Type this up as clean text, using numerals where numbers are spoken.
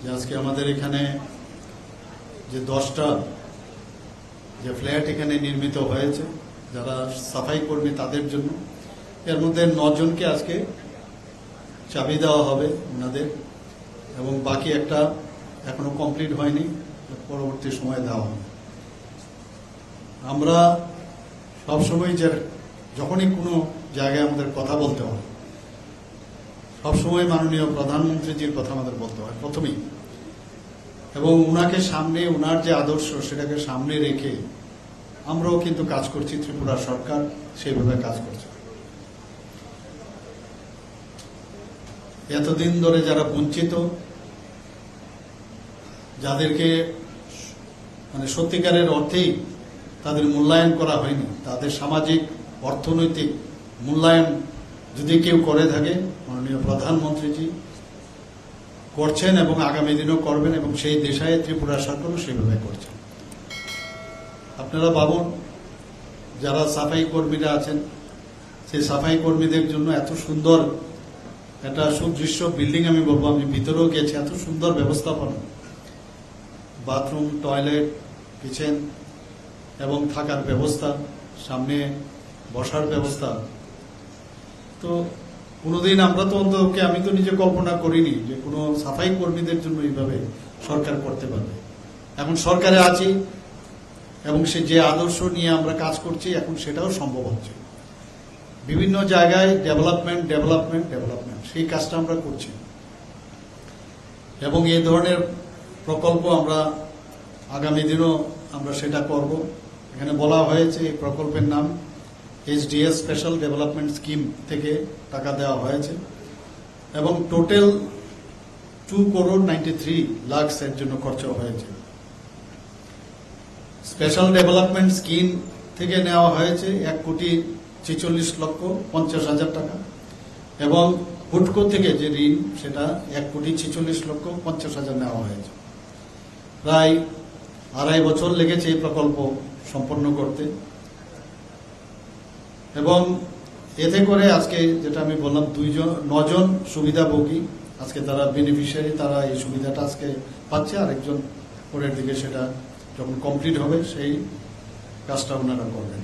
যে আজকে আমাদের এখানে যে 10টা যে ফ্ল্যাট এখানে নির্মিত হয়েছে যারা সাফাই কর্মী তাদের জন্য, এর মধ্যে 9 জনকে আজকে চাবি দেওয়া হবে ওনাদের, এবং বাকি একটা এখনো কমপ্লিট হয়নি, পরবর্তী সময়ে দেওয়া হবে। আমরা সবসময় যখনই কোনো জায়গায় আমাদের কথা বলতে হয়, সবসময় মাননীয় প্রধানমন্ত্রীজির কথা আমাদের বলতে হয় প্রথমেই, এবং উনাকে সামনে, উনার যে আদর্শ সেটাকে সামনে রেখে আমরাও কিন্তু কাজ করছি। ত্রিপুরা সরকার সেইভাবে কাজ করছে। এতদিন ধরে যারা বঞ্চিত, যাদেরকে মানে সত্যিকারের অর্থেই তাদের মূল্যায়ন করা হয়নি, তাদের সামাজিক অর্থনৈতিক মূল্যায়ন যদি কেউ করে থাকে, মাননীয় প্রধানমন্ত্রীজি করছেন এবং আগামী দিনও করবেন, এবং সেই দিশায় ত্রিপুরা সরকারও সেইভাবে করছেন। আপনারা ভাবুন, যারা সাফাই কর্মীরা আছেন, সেই সাফাই কর্মীদের জন্য এত সুন্দর একটা সুদৃশ্য বিল্ডিং, আমি বলবো, আমি ভিতরেও গেছি, এত সুন্দর ব্যবস্থাপনা, বাথরুম, টয়লেট, কিচেন এবং থাকার ব্যবস্থা, সামনে বসার ব্যবস্থা। তো কোনোদিন আমরা তো অন্তত, আমি তো নিজে কল্পনা করিনি যে কোনো সাফাই কর্মীদের জন্য এইভাবে সরকার করতে পারবে। এখন সরকারে আছি এবং সে যে আদর্শ নিয়ে আমরা কাজ করছি, এখন সেটাও সম্ভব হচ্ছে। বিভিন্ন জায়গায় ডেভেলপমেন্ট, সেই কাজটা আমরা করছি, এবং এই ধরনের প্রকল্প আমরা আগামী দিনও আমরা সেটা করব। এখানে বলা হয়েছে এই প্রকল্পের নাম HDS স্পেশাল ডেভেলপমেন্ট স্কিম থেকে টাকা দেওয়া হয়েছে, এবং টোটাল 2,93,00,000 এর জন্য খরচা হয়েছে। স্পেশাল ডেভেলপমেন্ট স্কিম থেকে নেওয়া হয়েছে 1,46,50,000 টাকা, এবং হুডকো থেকে যে ঋণ সেটা 1,46,50,000 নেওয়া হয়েছে। প্রায় 2.5 বছর লেগেছে এই প্রকল্প সম্পন্ন করতে, এবং এতে করে আজকে যেটা আমি বললাম 9 জন সুবিধাভোগী আজকে তারা বেনিফিশিয়ারি, তারা এই সুবিধাটা আজকে পাচ্ছে। আরেকজন পরের দিকে সেটা যখন কমপ্লিট হবে সেই কাজটা ওনারা করবেন।